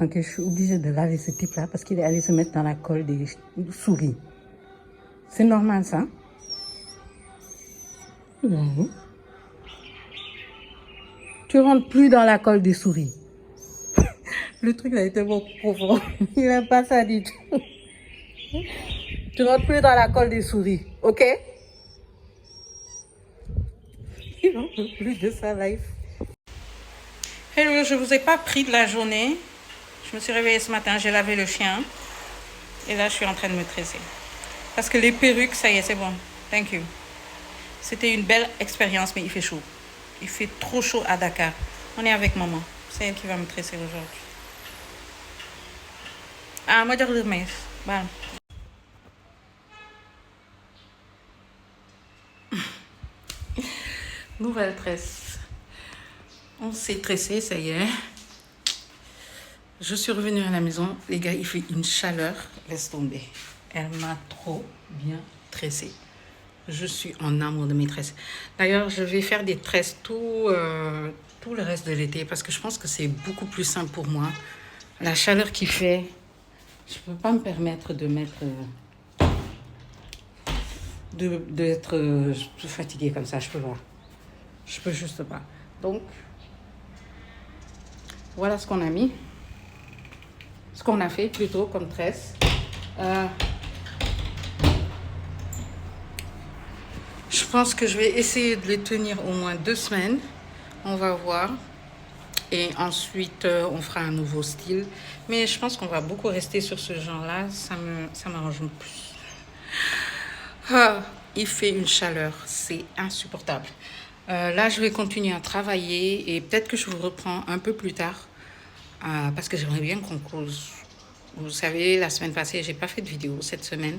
tranquille, je suis obligée de laver ce type-là parce qu'il est allé se mettre dans la colle des souris. C'est normal, ça? Mmh. Tu rentres plus dans la colle des souris. Le truc là était beaucoup profond. Il n'aime pas ça du tout. Tu rentres plus dans la colle des souris, ok? Il n'en peut plus de sa life. Hello, je vous ai pas pris de la journée. Je me suis réveillée ce matin, j'ai lavé le chien. Et là, je suis en train de me tresser. Parce que les perruques, ça y est, c'est bon. Thank you. C'était une belle expérience, mais il fait chaud. Il fait trop chaud à Dakar. On est avec maman. C'est elle qui va me tresser aujourd'hui. Ah, moi, je vais le voilà. Nouvelle tresse. On s'est tressé, ça y est. Je suis revenue à la maison. Les gars, il fait une chaleur. Laisse tomber. Elle m'a trop bien tressée. Je suis en amour de mes tresses. D'ailleurs, je vais faire des tresses tout le reste de l'été parce que je pense que c'est beaucoup plus simple pour moi. La chaleur qu'il fait, je ne peux pas me permettre de mettre... d'être fatiguée comme ça, je peux pas. Je peux juste pas. Donc, voilà ce qu'on a mis. Ce qu'on a fait plutôt comme tresse. Je pense que je vais essayer de les tenir au moins 2 semaines. On va voir. Et ensuite, on fera un nouveau style. Mais je pense qu'on va beaucoup rester sur ce genre-là. Ça m'arrange plus. Il fait une chaleur. C'est insupportable. Là, je vais continuer à travailler. Et peut-être que je vous reprends un peu plus tard. Parce que j'aimerais bien qu'on cause. Vous savez, la semaine passée, j'ai pas fait de vidéo. Cette semaine,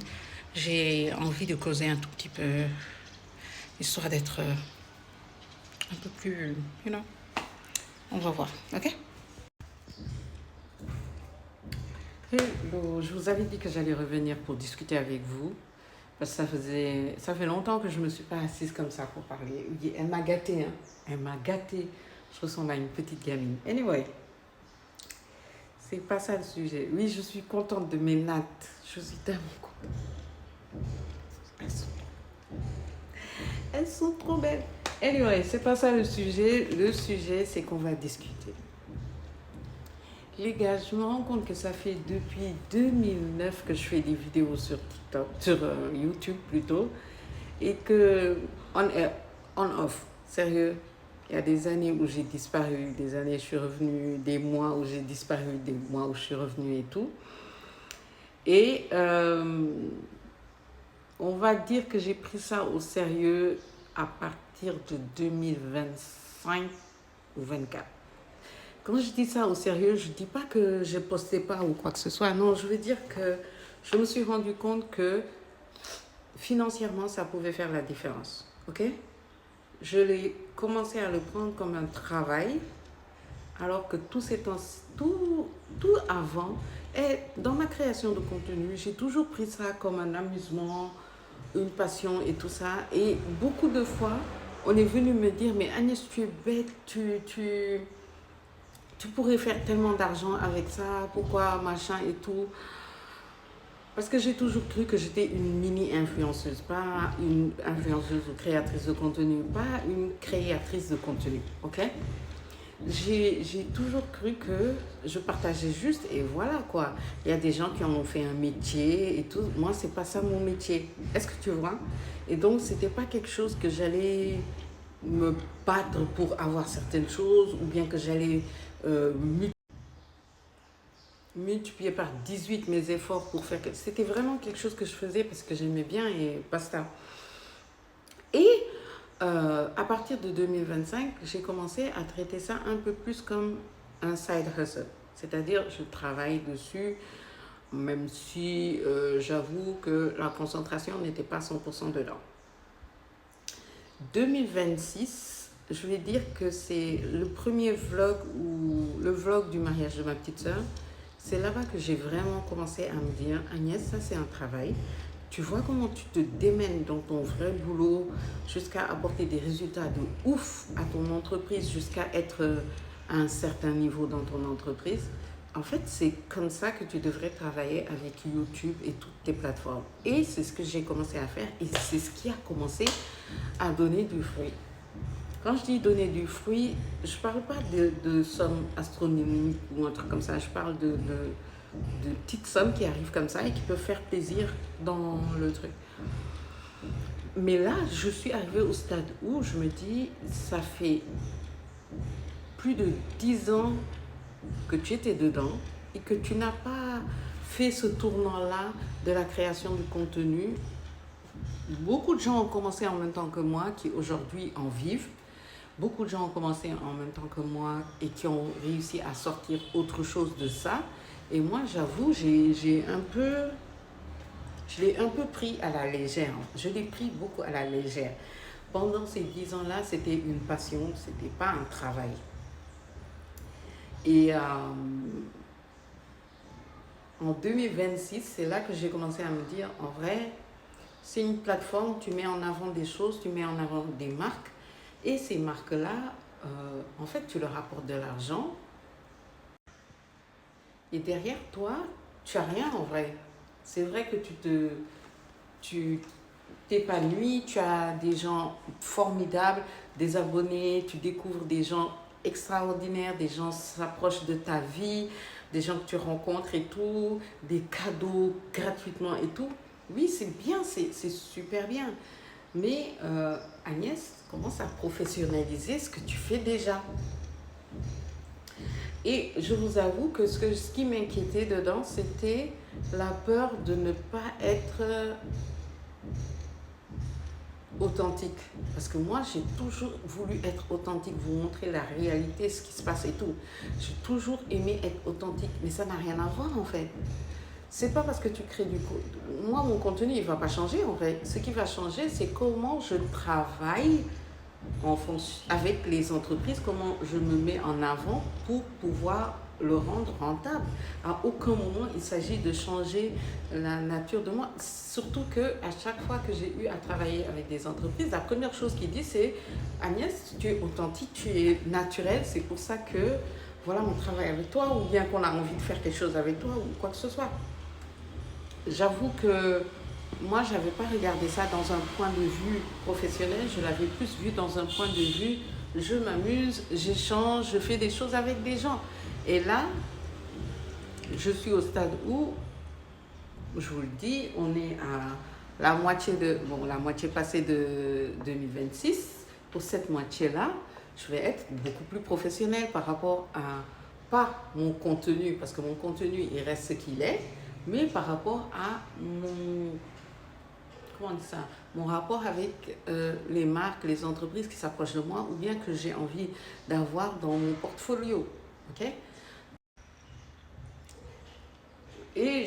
j'ai envie de causer un tout petit peu. Histoire d'être un peu plus, on va voir, ok? Hello, je vous avais dit que j'allais revenir pour discuter avec vous. Parce que ça fait longtemps que je ne me suis pas assise comme ça pour parler. Elle m'a gâtée, hein? Elle m'a gâtée. Je ressemble à une petite gamine. Anyway, c'est pas ça le sujet. Oui, je suis contente de mes nattes. Je suis tellement contente. Elles sont trop belles. Anyway, c'est pas ça le sujet. Le sujet, c'est qu'on va discuter. Les gars, je me rends compte que ça fait depuis 2009 que je fais des vidéos sur TikTok, sur YouTube plutôt, et que on-off, sérieux. Il y a des années où j'ai disparu, des années où je suis revenue, des mois où j'ai disparu, des mois où je suis revenue et tout. Et on va dire que j'ai pris ça au sérieux à partir de 2025 ou 2024. Quand je dis ça au sérieux, je ne dis pas que je ne postais pas ou quoi que ce soit. Non, je veux dire que je me suis rendu compte que financièrement, ça pouvait faire la différence. Ok? Je l'ai commencé à le prendre comme un travail, alors que tout avant, et dans ma création de contenu, j'ai toujours pris ça comme un amusement, une passion et tout ça. Et beaucoup de fois, on est venu me dire, mais Agnès, tu es bête, tu pourrais faire tellement d'argent avec ça, pourquoi, machin et tout. Parce que j'ai toujours cru que j'étais une mini-influenceuse, pas une influenceuse ou créatrice de contenu, pas une créatrice de contenu, ok? J'ai toujours cru que je partageais juste et voilà quoi. Il y a des gens qui en ont fait un métier et tout. Moi, c'est pas ça mon métier. Est-ce que tu vois? Et donc, c'était pas quelque chose que j'allais me battre pour avoir certaines choses ou bien que j'allais multiplier par 18 mes efforts pour faire... C'était vraiment quelque chose que je faisais parce que j'aimais bien et basta. Et à partir de 2025, j'ai commencé à traiter ça un peu plus comme un side hustle. C'est-à-dire, je travaille dessus, même si j'avoue que la concentration n'était pas 100% dedans. 2026, je vais dire que c'est le premier vlog ou le vlog du mariage de ma petite sœur. C'est là-bas que j'ai vraiment commencé à me dire, Agnès, ça c'est un travail. Tu vois comment tu te démènes dans ton vrai boulot jusqu'à apporter des résultats de ouf à ton entreprise, jusqu'à être à un certain niveau dans ton entreprise. en fait, c'est comme ça que tu devrais travailler avec YouTube et toutes tes plateformes. Et c'est ce que j'ai commencé à faire et c'est ce qui a commencé à donner du fruit. Quand je dis donner du fruit, je ne parle pas de sommes astronomiques ou un truc comme ça. Je parle de petites sommes qui arrivent comme ça et qui peuvent faire plaisir dans le truc. Mais là, je suis arrivée au stade où je me dis, ça fait plus de 10 ans que tu étais dedans et que tu n'as pas fait ce tournant-là de la création du contenu. Beaucoup de gens ont commencé en même temps que moi qui aujourd'hui en vivent. Beaucoup de gens ont commencé en même temps que moi et qui ont réussi à sortir autre chose de ça. Et moi, j'avoue, je l'ai un peu pris à la légère. Je l'ai pris beaucoup à la légère. Pendant ces 10 ans-là, c'était une passion, c'était pas un travail. Et en 2026, c'est là que j'ai commencé à me dire, en vrai, c'est une plateforme, tu mets en avant des choses, tu mets en avant des marques. Et ces marques-là, en fait, tu leur apportes de l'argent. Et derrière toi, tu n'as rien en vrai. C'est vrai que tu t'épanouis, tu as des gens formidables, des abonnés, tu découvres des gens extraordinaires, des gens s'approchent de ta vie, des gens que tu rencontres et tout, des cadeaux gratuitement et tout. Oui, c'est bien, c'est super bien. Mais Agnès, commence à professionnaliser ce que tu fais déjà. Et je vous avoue que ce qui m'inquiétait dedans, c'était la peur de ne pas être authentique. Parce que moi, j'ai toujours voulu être authentique, vous montrer la réalité, ce qui se passe et tout. J'ai toujours aimé être authentique, mais ça n'a rien à voir en fait. C'est pas parce que tu crées du contenu. Moi, mon contenu, il va pas changer en fait. Ce qui va changer, c'est comment je travaille en fonction, avec les entreprises, comment je me mets en avant pour pouvoir le rendre rentable. À aucun moment il s'agit de changer la nature de moi. Surtout que à chaque fois que j'ai eu à travailler avec des entreprises, la première chose qu'ils disent c'est Agnès, tu es authentique, tu es naturelle, c'est pour ça que voilà on travaille avec toi ou bien qu'on a envie de faire quelque chose avec toi ou quoi que ce soit. J'avoue que moi, je n'avais pas regardé ça dans un point de vue professionnel, je l'avais plus vu dans un point de vue, je m'amuse, j'échange, je fais des choses avec des gens. Et là, je suis au stade où, je vous le dis, on est à la moitié passée de 2026. Pour cette moitié-là, je vais être beaucoup plus professionnelle par rapport à, pas mon contenu, parce que mon contenu, il reste ce qu'il est, mais par rapport à mon rapport avec les marques, les entreprises qui s'approchent de moi ou bien que j'ai envie d'avoir dans mon portfolio. Ok? Et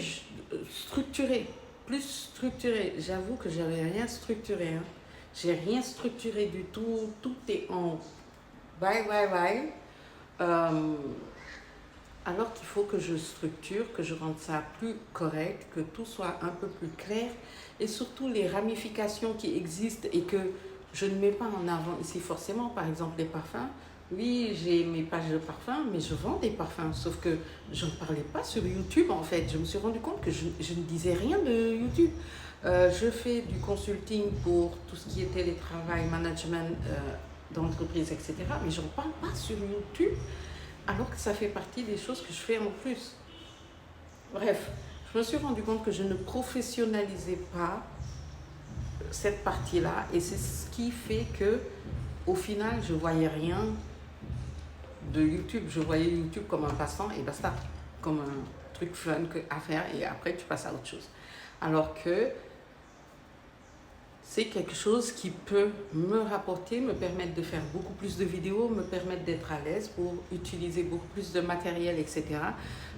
structuré, plus structuré. J'avoue que j'avais rien structuré. Hein. J'ai rien structuré du tout. Tout est en bye. Alors qu'il faut que je structure, que je rende ça plus correct, que tout soit un peu plus clair et surtout les ramifications qui existent et que je ne mets pas en avant ici forcément, par exemple les parfums. Oui, j'ai mes pages de parfums, mais je vends des parfums, sauf que je ne parlais pas sur YouTube en fait. Je me suis rendu compte que je ne disais rien de YouTube. Je fais du consulting pour tout ce qui est télétravail, management d'entreprise, etc. Mais je ne parle pas sur YouTube alors que ça fait partie des choses que je fais en plus. Bref, je me suis rendu compte que je ne professionnalisais pas cette partie-là et c'est ce qui fait que au final, je ne voyais rien de YouTube. Je voyais YouTube comme un passe-temps et basta, comme un truc fun à faire et après tu passes à autre chose. Alors que c'est quelque chose qui peut me rapporter, me permettre de faire beaucoup plus de vidéos, me permettre d'être à l'aise pour utiliser beaucoup plus de matériel, etc.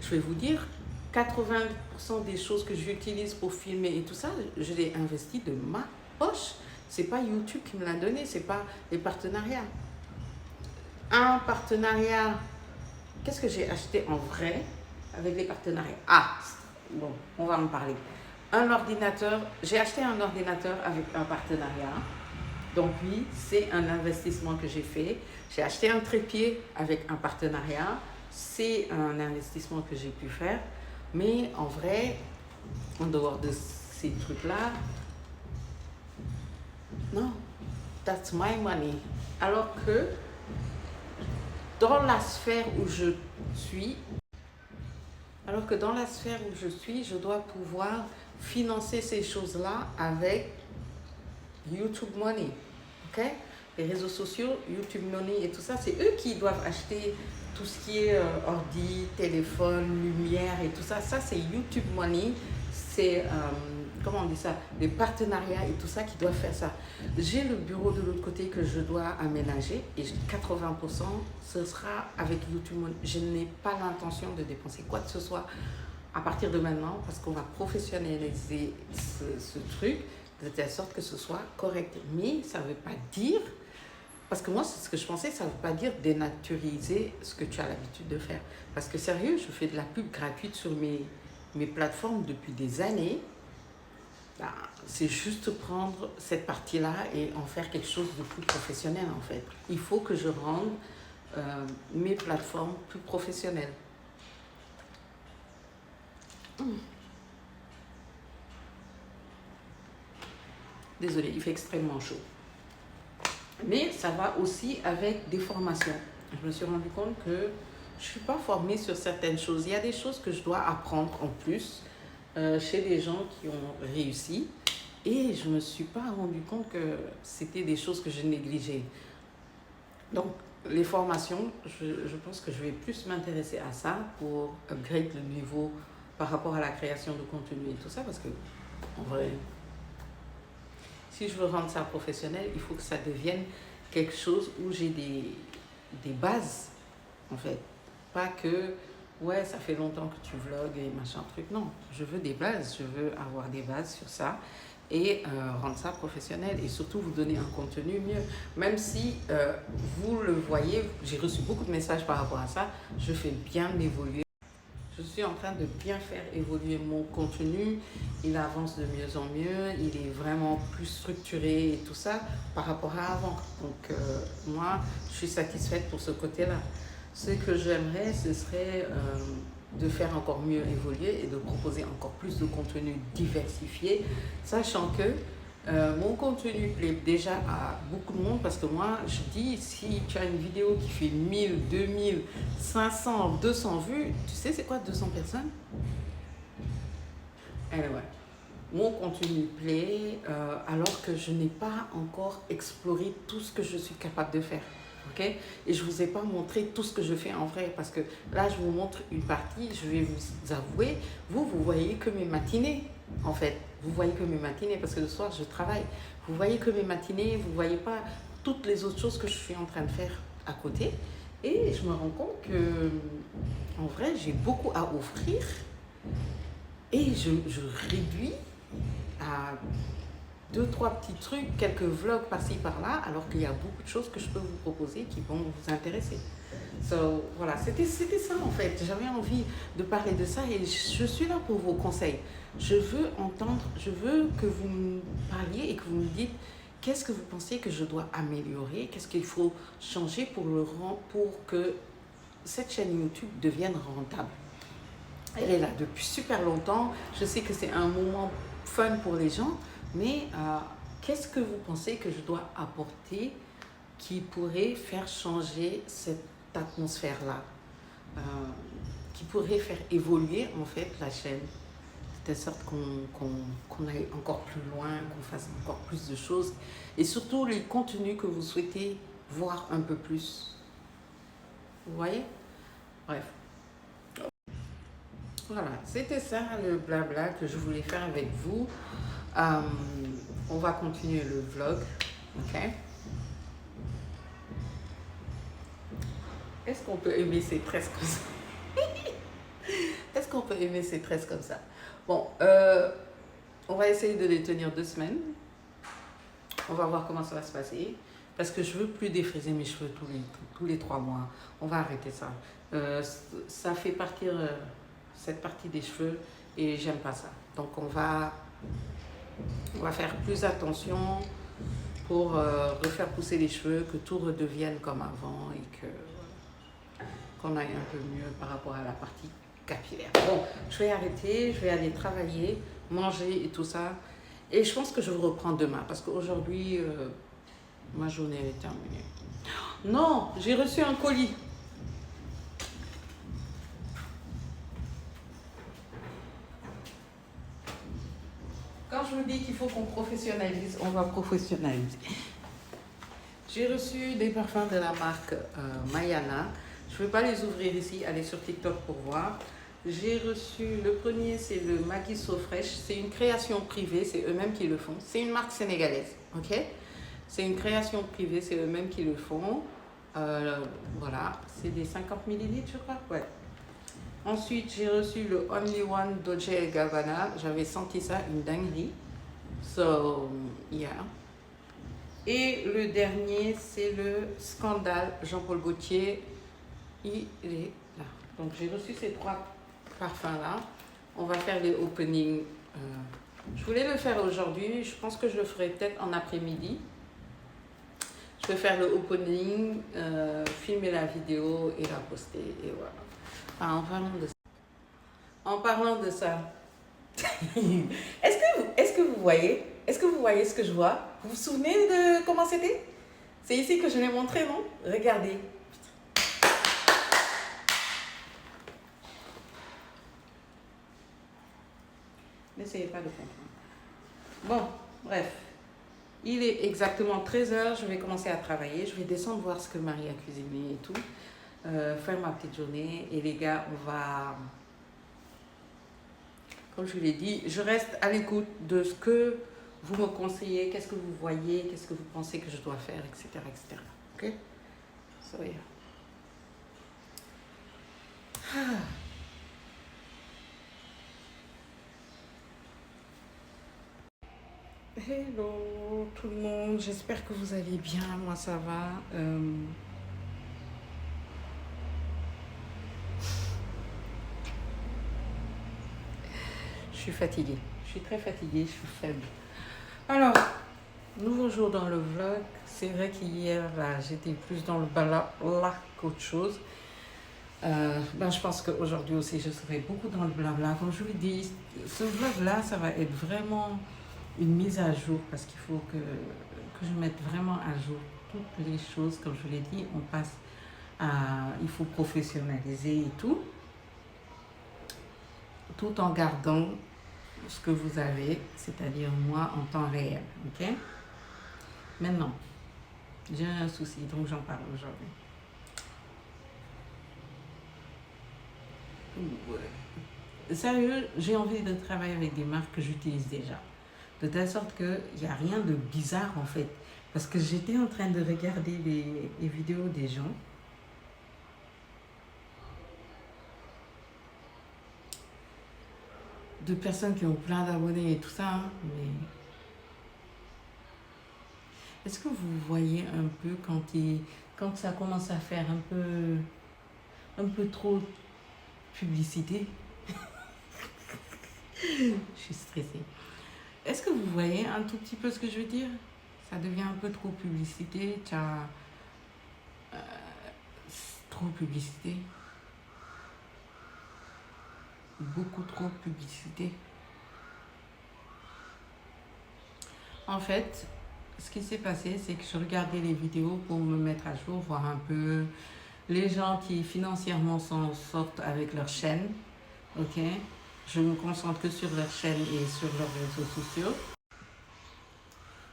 Je vais vous dire, 80% des choses que j'utilise pour filmer et tout ça, je l'ai investi de ma poche. C'est pas YouTube qui me l'a donné, c'est pas les partenariats. Un partenariat, qu'est-ce que j'ai acheté en vrai avec les partenariats? Ah, bon, on va en parler. Un ordinateur, j'ai acheté un ordinateur avec un partenariat. Donc oui, c'est un investissement que j'ai fait. J'ai acheté un trépied avec un partenariat. c'est un investissement que j'ai pu faire. Mais en vrai, en dehors de ces trucs-là, non, that's my money. Alors que dans la sphère où je suis, je dois pouvoir financer ces choses-là avec YouTube Money. Ok? Les réseaux sociaux, YouTube Money et tout ça, c'est eux qui doivent acheter tout ce qui est ordi, téléphone, lumière et tout ça. Ça, c'est YouTube Money. C'est, comment on dit ça, les partenariats et tout ça qui doivent faire ça. J'ai le bureau de l'autre côté que je dois aménager et 80% ce sera avec YouTube Money. Je n'ai pas l'intention de dépenser quoi que ce soit à partir de maintenant parce qu'on va professionnaliser ce truc de telle sorte que ce soit correct. Mais ça ne veut pas dire, parce que moi c'est ce que je pensais, ça ne veut pas dire dénaturiser ce que tu as l'habitude de faire. Parce que sérieux, je fais de la pub gratuite sur mes plateformes depuis des années. Ben, c'est juste prendre cette partie-là et en faire quelque chose de plus professionnel en fait. Il faut que je rende mes plateformes plus professionnelles. Désolée, il fait extrêmement chaud. Mais ça va aussi avec des formations. Je me suis rendu compte que je ne suis pas formée sur certaines choses. Il y a des choses que je dois apprendre en plus chez des gens qui ont réussi. Et je ne me suis pas rendu compte que c'était des choses que je négligeais. Donc, les formations, je pense que je vais plus m'intéresser à ça pour upgrade le niveau par rapport à la création de contenu et tout ça. Parce que, en vrai, si je veux rendre ça professionnel, il faut que ça devienne quelque chose où j'ai des bases, en fait. Pas que, ouais, ça fait longtemps que tu vlogues et machin truc. Non, je veux des bases. Je veux avoir des bases sur ça et rendre ça professionnel et surtout vous donner un contenu mieux. Même si vous le voyez, j'ai reçu beaucoup de messages par rapport à ça, je fais bien évoluer. Je suis en train de bien faire évoluer mon contenu, il avance de mieux en mieux, il est vraiment plus structuré et tout ça par rapport à avant. Donc moi, je suis satisfaite pour ce côté-là. Ce que j'aimerais, ce serait de faire encore mieux évoluer et de proposer encore plus de contenu diversifié, sachant que mon contenu plaît déjà à beaucoup de monde parce que moi, je dis, si tu as une vidéo qui fait 1000, 2000, 500, 200 vues, tu sais c'est quoi 200 personnes? Anyway, mon contenu plaît alors que je n'ai pas encore exploré tout ce que je suis capable de faire. Okay? Et je ne vous ai pas montré tout ce que je fais en vrai parce que là, je vous montre une partie, je vais vous avouer, vous voyez que mes matinées en fait. Vous voyez que mes matinées parce que le soir, je travaille. Vous voyez que mes matinées, vous ne voyez pas toutes les autres choses que je suis en train de faire à côté. Et je me rends compte que, en vrai, j'ai beaucoup à offrir et je réduis à 2-3 petits trucs, quelques vlogs par-ci par-là, alors qu'il y a beaucoup de choses que je peux vous proposer qui vont vous intéresser. So, voilà, c'était ça en fait. J'avais envie de parler de ça et je suis là pour vos conseils. Je veux entendre, je veux que vous me parliez et que vous me dites qu'est-ce que vous pensez que je dois améliorer, qu'est-ce qu'il faut changer pour que cette chaîne YouTube devienne rentable. Elle est là depuis super longtemps. Je sais que c'est un moment fun pour les gens, mais qu'est-ce que vous pensez que je dois apporter qui pourrait faire changer cette atmosphère-là, qui pourrait faire évoluer en fait la chaîne, de telle sorte qu'on aille encore plus loin, qu'on fasse encore plus de choses, et surtout les contenus que vous souhaitez voir un peu plus. Vous voyez? Bref. Voilà, c'était ça le blabla que je voulais faire avec vous. On va continuer le vlog, ok? Est-ce qu'on peut aimer ces tresses comme ça? Est-ce qu'on peut aimer ces tresses comme ça? Bon, on va essayer de les tenir 2 semaines. On va voir comment ça va se passer. Parce que je ne veux plus défriser mes cheveux tous les 3 mois. On va arrêter ça. Ça fait partir cette partie des cheveux et j'aime pas ça. Donc on va faire plus attention pour refaire pousser les cheveux, que tout redevienne comme avant et que qu'on aille un peu mieux par rapport à la partie capillaire. Bon, je vais arrêter, je vais aller travailler, manger et tout ça. Et je pense que je vous reprends demain parce qu'aujourd'hui, ma journée est terminée. Non, j'ai reçu un colis. Quand je vous dis qu'il faut qu'on professionnalise, on va professionnaliser. J'ai reçu des parfums de la marque Mayana. Je ne vais pas les ouvrir ici, allez sur TikTok pour voir. J'ai reçu, le premier c'est le Maggi So Fresh. C'est une création privée, c'est eux-mêmes qui le font. C'est une marque sénégalaise, ok? C'est une création privée, c'est eux-mêmes qui le font. Voilà, c'est des 50 millilitres, je crois. Ouais. Ensuite, j'ai reçu le Only One Dolce & Gabbana. J'avais senti ça, une dinguerie. So, yeah. Et le dernier, c'est le Scandale Jean-Paul Gaultier. Il est là. Donc, j'ai reçu ces 3 parfums-là. On va faire les openings. Je voulais le faire aujourd'hui. Je pense que je le ferai peut-être en après-midi. Je vais faire le opening, filmer la vidéo et la poster. Et voilà. Enfin, en parlant de ça, est-ce que vous voyez ce que je vois? Vous vous souvenez de comment c'était? C'est ici que je l'ai montré, non? Regardez. N'essayez pas de comprendre. Bon, bref. Il est exactement 13h, je vais commencer à travailler. Je vais descendre voir ce que Marie a cuisiné et tout. Faire ma petite journée. Et les gars, on va... Comme je vous l'ai dit, je reste à l'écoute de ce que vous me conseillez, qu'est-ce que vous voyez, qu'est-ce que vous pensez que je dois faire, etc. etc. Ok? So, yeah. Hello tout le monde, j'espère que vous allez bien, moi ça va. Je suis fatiguée, je suis très fatiguée, je suis faible. Alors, nouveau jour dans le vlog. C'est vrai qu'hier, là, j'étais plus dans le blabla qu'autre chose. Je pense qu'aujourd'hui aussi, je serai beaucoup dans le blabla. Comme je vous l'ai dit, ce vlog-là, ça va être vraiment une mise à jour parce qu'il faut que je mette vraiment à jour toutes les choses. Comme je vous l'ai dit, on passe à... Il faut professionnaliser et tout en gardant ce que vous avez, c'est-à-dire moi en temps réel, ok? Maintenant, j'ai un souci, donc j'en parle aujourd'hui. Sérieux, j'ai envie de travailler avec des marques que j'utilise déjà. De telle sorte qu'il n'y a rien de bizarre en fait. Parce que j'étais en train de regarder les vidéos des gens. De personnes qui ont plein d'abonnés et tout ça, hein, mais est-ce que vous voyez un peu quand ça commence à faire un peu trop publicité? Je suis stressée. Est-ce que vous voyez un tout petit peu ce que je veux dire? Ça devient un peu trop publicité, trop publicité. Beaucoup trop publicité. En fait, ce qui s'est passé, c'est que je regardais les vidéos pour me mettre à jour, voir un peu les gens qui financièrement s'en sortent avec leur chaîne. Ok? Je me concentre que sur leur chaîne et sur leurs réseaux sociaux.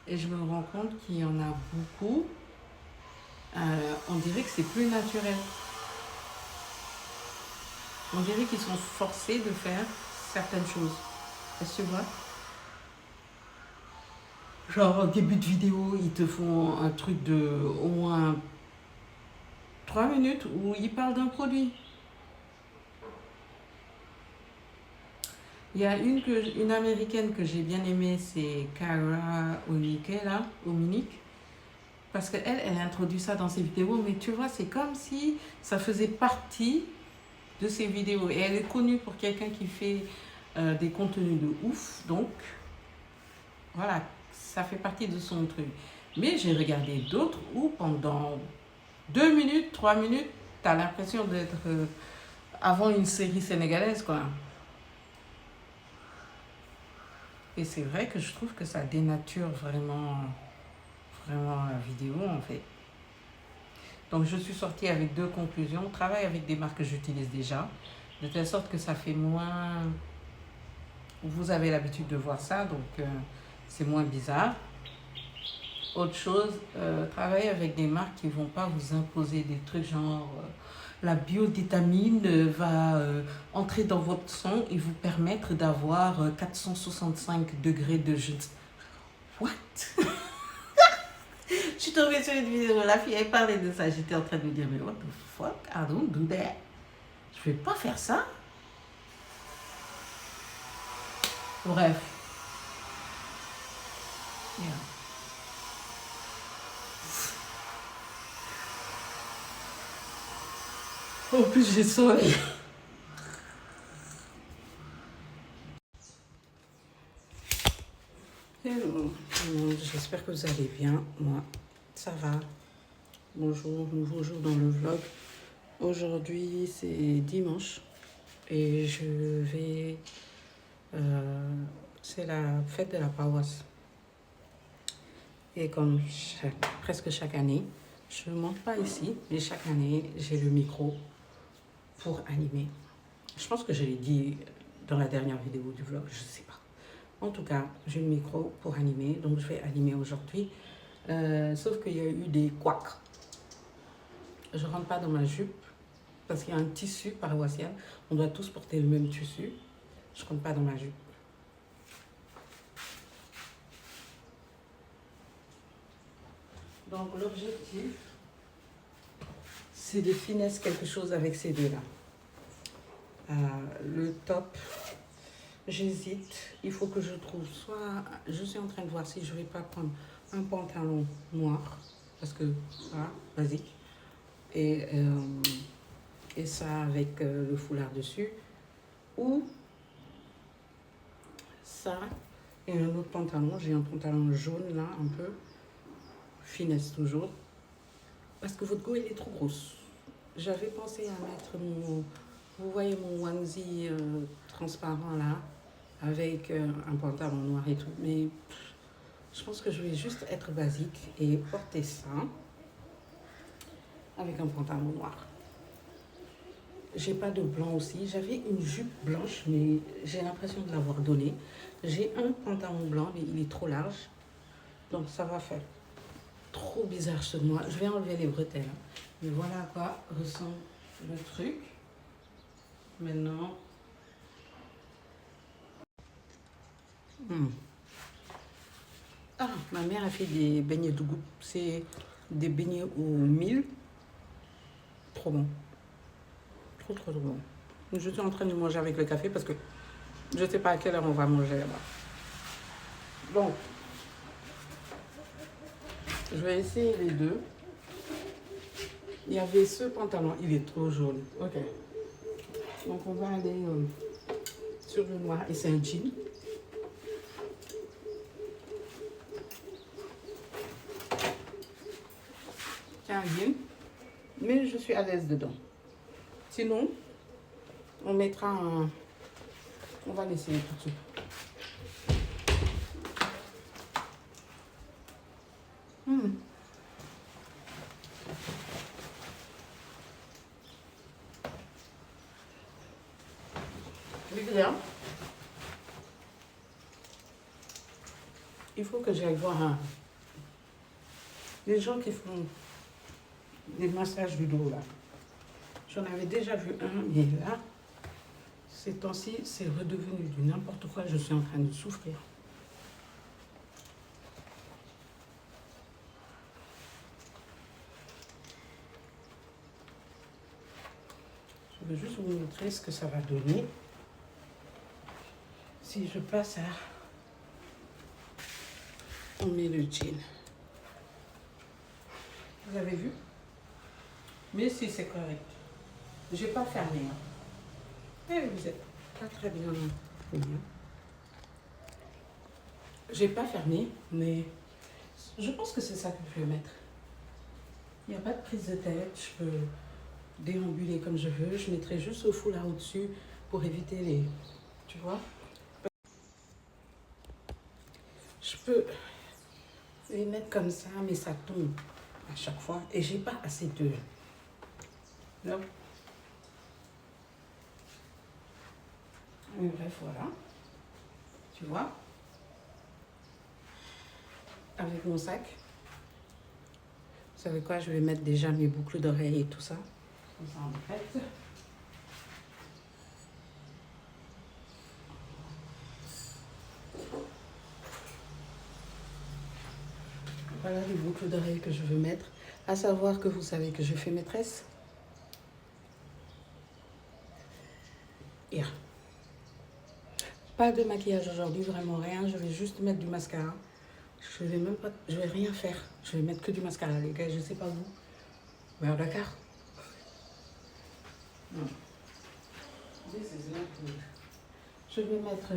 Et je me rends compte qu'il y en a beaucoup. On dirait que c'est plus naturel. On dirait qu'ils sont forcés de faire certaines choses. Est-ce que tu vois? Genre, au début de vidéo, ils te font un truc de au moins 3 minutes où ils parlent d'un produit. Il y a une américaine que j'ai bien aimée, c'est Cara Ominique. Parce qu'elle, elle introduit ça dans ses vidéos, mais tu vois, c'est comme si ça faisait partie de ses vidéos. Et elle est connue pour quelqu'un qui fait des contenus de ouf. Donc, voilà, ça fait partie de son truc. Mais j'ai regardé d'autres où pendant 2 minutes, 3 minutes, t'as l'impression d'être avant une série sénégalaise, quoi. Et c'est vrai que je trouve que ça dénature vraiment, vraiment la vidéo, en fait. Donc, je suis sortie avec deux conclusions. Travaille avec des marques que j'utilise déjà, de telle sorte que ça fait moins... Vous avez l'habitude de voir ça, donc c'est moins bizarre. Autre chose, travailler avec des marques qui ne vont pas vous imposer des trucs genre la biodétamine va entrer dans votre sang et vous permettre d'avoir 465 degrés de jeûne. What? Je suis tombée sur une vidéo, la fille elle parlait de ça, j'étais en train de me dire mais what the fuck, I don't do that. Je vais pas faire ça. Bref. Yeah. En plus, j'ai soleil. Hello, j'espère que vous allez bien. Moi, ça va. Bonjour, nouveau jour dans le vlog. Aujourd'hui, c'est dimanche et je vais... c'est la fête de la paroisse. Et comme presque chaque année, je ne monte pas ici, mais chaque année, j'ai le micro pour animer. Je pense que je l'ai dit dans la dernière vidéo du vlog, je ne sais pas. En tout cas, j'ai le micro pour animer, donc je vais animer aujourd'hui. Sauf qu'il y a eu des couacs. Je ne rentre pas dans ma jupe parce qu'il y a un tissu paroissial. On doit tous porter le même tissu. Je ne rentre pas dans ma jupe. Donc l'objectif, c'est de finesse quelque chose avec ces deux-là. Le top, j'hésite. Il faut que je trouve soit... Je suis en train de voir si je ne vais pas prendre un pantalon noir. Parce que, voilà, basique. Et ça avec le foulard dessus. Ou ça et un autre pantalon. J'ai un pantalon jaune là, un peu. Finesse toujours. Parce que votre go, il est trop grosse. J'avais pensé à mettre mon... Vous voyez mon onesie transparent là, avec un pantalon noir et tout. Mais je pense que je vais juste être basique et porter ça avec un pantalon noir. J'ai pas de blanc aussi. J'avais une jupe blanche, mais j'ai l'impression de l'avoir donnée. J'ai un pantalon blanc, mais il est trop large. Donc ça va faire trop bizarre sur moi. Je vais enlever les bretelles. Mais voilà à quoi ressemble le truc. Maintenant. Ah, ma mère a fait des beignets de goût. C'est des beignets au mil. Trop bon. Trop, trop, trop bon. Je suis en train de manger avec le café parce que je ne sais pas à quelle heure on va manger là-bas. Donc, je vais essayer les deux. Il y avait ce pantalon, il est trop jaune. Ok. Donc, on va aller sur le noir et c'est un jean. C'est un jean. Mais je suis à l'aise dedans. Sinon, on mettra un... On va l'essayer tout de suite. Il faut que j'aille voir les gens qui font des massages du dos là. J'en avais déjà vu un, mais là, ces temps-ci, c'est redevenu du n'importe quoi. Je suis en train de souffrir. Je vais juste vous montrer ce que ça va donner. Si je passe à... On met le jean. Vous avez vu? Mais si c'est correct. J'ai pas fermé. Eh, vous êtes pas très bien. J'ai pas fermé, mais je pense que c'est ça que je vais mettre. Il n'y a pas de prise de tête. déambuler comme je veux. Je mettrai juste le foulard au-dessus pour éviter les... Tu vois? Je peux les mettre comme ça, mais ça tombe à chaque fois. Et j'ai pas assez de... Non. Mais bref, voilà. Tu vois? Avec mon sac. Vous savez quoi? Je vais mettre déjà mes boucles d'oreilles et tout ça. Comme ça, en fait. Voilà les boucles d'oreilles que je veux mettre. À savoir que vous savez que je fais maîtresse. Yeah. Pas de maquillage aujourd'hui, vraiment rien. Je vais juste mettre du mascara. Je vais même pas, je vais rien faire. Je vais mettre que du mascara, les gars. Je sais pas vous, mais à Dakar. Non. Je vais mettre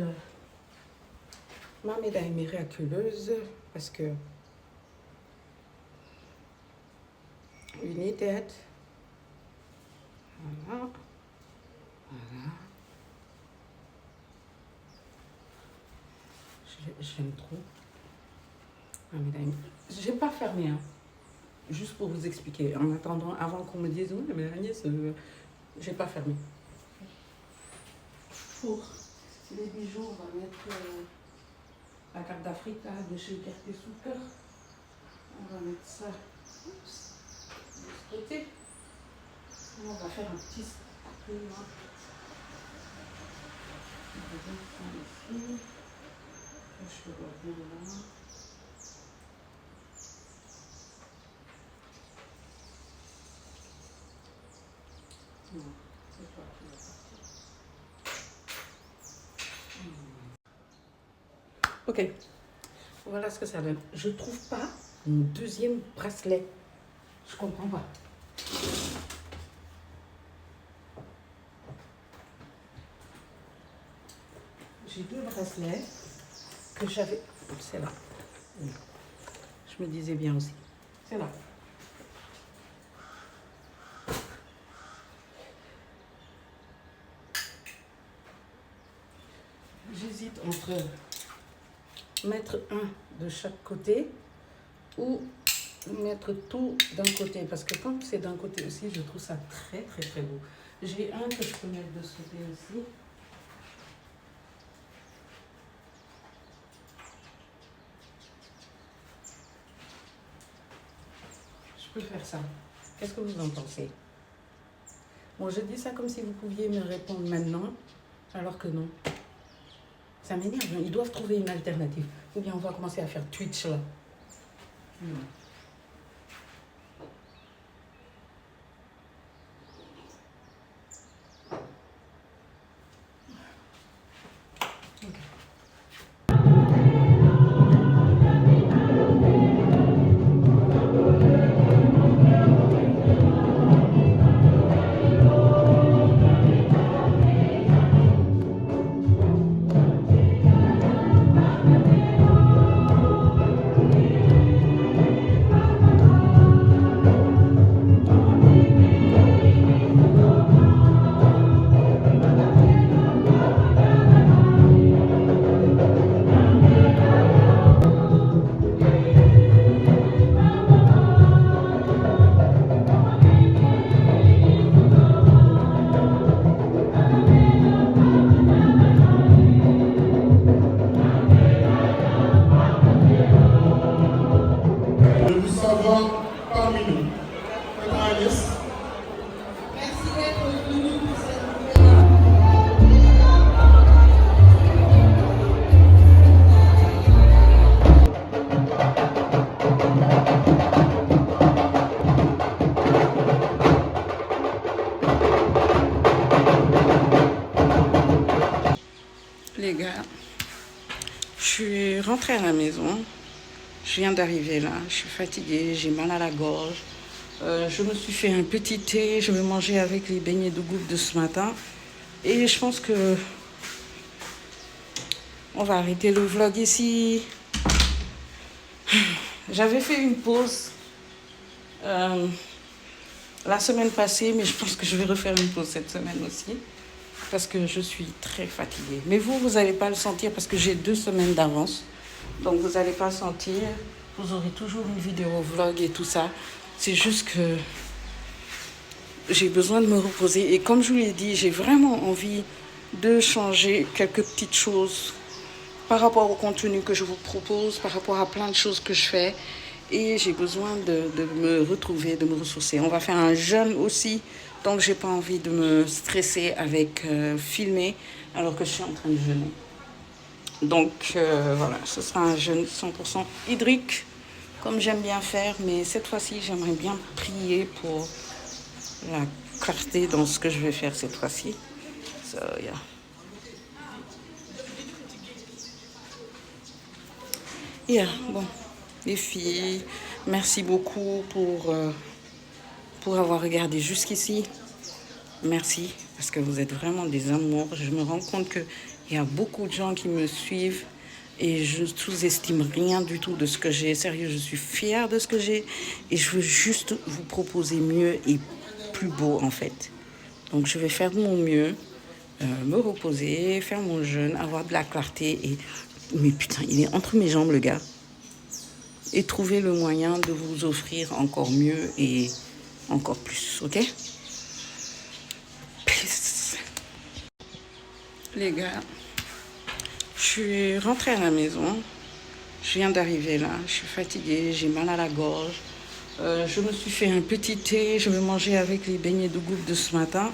ma médaille miraculeuse parce que United. Voilà. Voilà. J'aime trop ma médaille. J'ai pas fermé, hein. Juste pour vous expliquer. En attendant, avant qu'on me dise, oui, mais Agnès, j'ai pas fermé. Pour les bijoux, on va mettre la carte d'Afrique de chez Cartier Souker. On va mettre ça de ce côté. On va faire un petit peu là. On va mettre ça ici. Je le vois bien là. Non, c'est pas qui va partir. Ok, voilà ce que ça donne. Je trouve pas mon deuxième bracelet. Je comprends pas. J'ai deux bracelets que j'avais. C'est là. Je me disais bien aussi. C'est là. J'hésite entre mettre un de chaque côté ou mettre tout d'un côté. Parce que quand c'est d'un côté aussi, je trouve ça très très très beau. J'ai un que je peux mettre de ce côté aussi. Je peux faire ça. Qu'est-ce que vous en pensez? Bon, je dis ça comme si vous pouviez me répondre maintenant, alors que non. Ça m'énerve, ils doivent trouver une alternative. Ou bien on va commencer à faire Twitch là. Les gars, je suis rentrée à la maison. Je viens d'arriver là. Je suis fatiguée, j'ai mal à la gorge. Je me suis fait un petit thé. Je vais manger avec les beignets de goutte de ce matin. Et je pense que on va arrêter le vlog ici. J'avais fait une pause la semaine passée, mais je pense que je vais refaire une pause cette semaine aussi. Parce que je suis très fatiguée. Mais vous n'allez pas le sentir parce que j'ai 2 semaines d'avance. Donc vous n'allez pas le sentir. Vous aurez toujours une vidéo vlog et tout ça. C'est juste que j'ai besoin de me reposer. Et comme je vous l'ai dit, j'ai vraiment envie de changer quelques petites choses par rapport au contenu que je vous propose, par rapport à plein de choses que je fais. Et j'ai besoin de me retrouver, de me ressourcer. On va faire un jeûne aussi. Donc, j'ai pas envie de me stresser avec filmer alors que je suis en train de jeûner. Donc, voilà, ce sera un jeûne 100% hydrique, comme j'aime bien faire. Mais cette fois-ci, j'aimerais bien prier pour la clarté dans ce que je vais faire cette fois-ci. So, yeah. Yeah, bon, les filles, merci beaucoup pour avoir regardé jusqu'ici. Merci, parce que vous êtes vraiment des amours. Je me rends compte qu'il y a beaucoup de gens qui me suivent et je ne sous-estime rien du tout de ce que j'ai. Sérieux, je suis fière de ce que j'ai et je veux juste vous proposer mieux et plus beau en fait. Donc je vais faire de mon mieux, me reposer, faire mon jeûne, avoir de la clarté et... Mais putain, il est entre mes jambes le gars. Et trouver le moyen de vous offrir encore mieux et encore plus, ok? Peace. Les gars, je suis rentrée à la maison. Je viens d'arriver là. Je suis fatiguée, j'ai mal à la gorge. Je me suis fait un petit thé. Je vais manger avec les beignets de goutte de ce matin.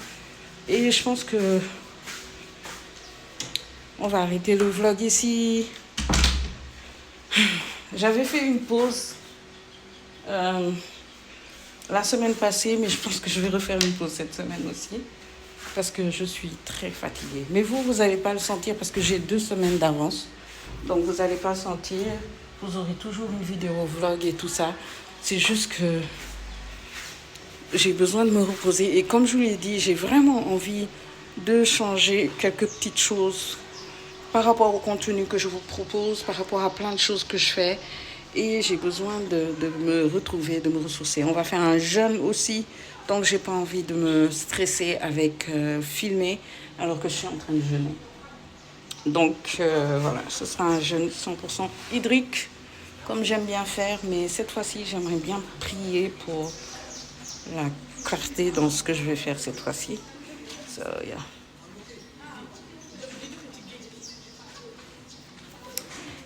Et je pense que on va arrêter le vlog ici. J'avais fait une pause la semaine passée, mais je pense que je vais refaire une pause cette semaine aussi. Parce que je suis très fatiguée. Mais vous n'allez pas le sentir parce que j'ai 2 semaines d'avance. Donc vous n'allez pas le sentir. Vous aurez toujours une vidéo vlog et tout ça. C'est juste que j'ai besoin de me reposer. Et comme je vous l'ai dit, j'ai vraiment envie de changer quelques petites choses par rapport au contenu que je vous propose, par rapport à plein de choses que je fais. Et j'ai besoin de me retrouver, de me ressourcer. On va faire un jeûne aussi. Donc, j'ai pas envie de me stresser avec filmer alors que je suis en train de jeûner. Donc, voilà, ce sera un jeûne 100% hydrique, comme j'aime bien faire. Mais cette fois-ci, j'aimerais bien prier pour la clarté dans ce que je vais faire cette fois-ci. So, yeah.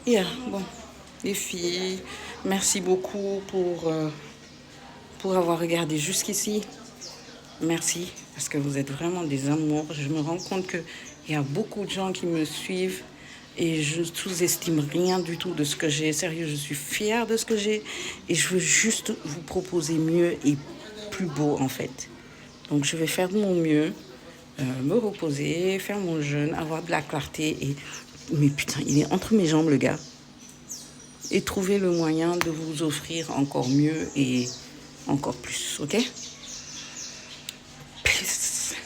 Yeah, bon, les filles, merci beaucoup pour avoir regardé jusqu'ici. Merci, parce que vous êtes vraiment des amours. Je me rends compte qu'il y a beaucoup de gens qui me suivent et je ne sous-estime rien du tout de ce que j'ai. Sérieux, je suis fière de ce que j'ai et je veux juste vous proposer mieux et plus beau en fait. Donc je vais faire de mon mieux, me reposer, faire mon jeûne, avoir de la clarté et... Mais putain, il est entre mes jambes le gars. Et trouver le moyen de vous offrir encore mieux et encore plus, ok? Peace.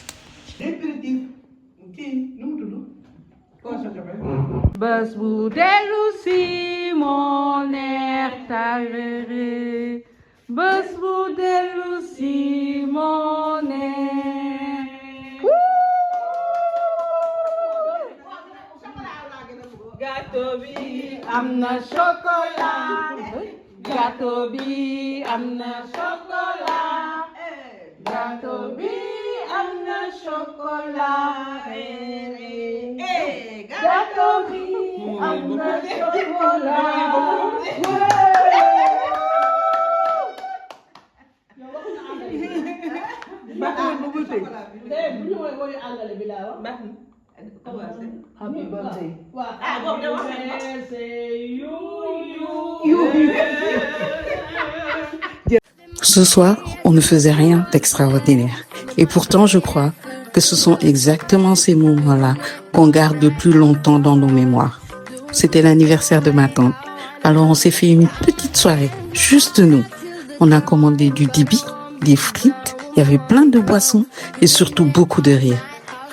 Bas bu dellu si mon air tarare. Bas bu dellu si mon air. Gâteau bi am na chocolat. Gâteau bi am na chocolat. Gâteau bi am na chocolat. Gâteau bi am na chocolat. Happy birthday. Ce soir, on ne faisait rien d'extraordinaire. Et pourtant, je crois que ce sont exactement ces moments-là qu'on garde le plus longtemps dans nos mémoires. C'était l'anniversaire de ma tante. Alors, on s'est fait une petite soirée, juste nous. On a commandé du dibi, des frites, il y avait plein de boissons et surtout beaucoup de rire.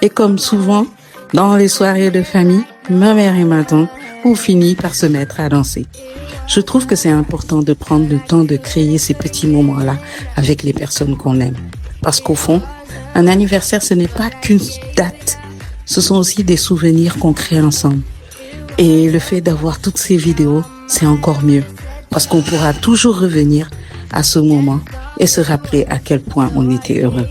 Et comme souvent, dans les soirées de famille, ma mère et ma tante ont fini par se mettre à danser. Je trouve que c'est important de prendre le temps de créer ces petits moments-là avec les personnes qu'on aime. Parce qu'au fond, un anniversaire, ce n'est pas qu'une date. Ce sont aussi des souvenirs qu'on crée ensemble. Et le fait d'avoir toutes ces vidéos, c'est encore mieux. Parce qu'on pourra toujours revenir à ce moment et se rappeler à quel point on était heureux.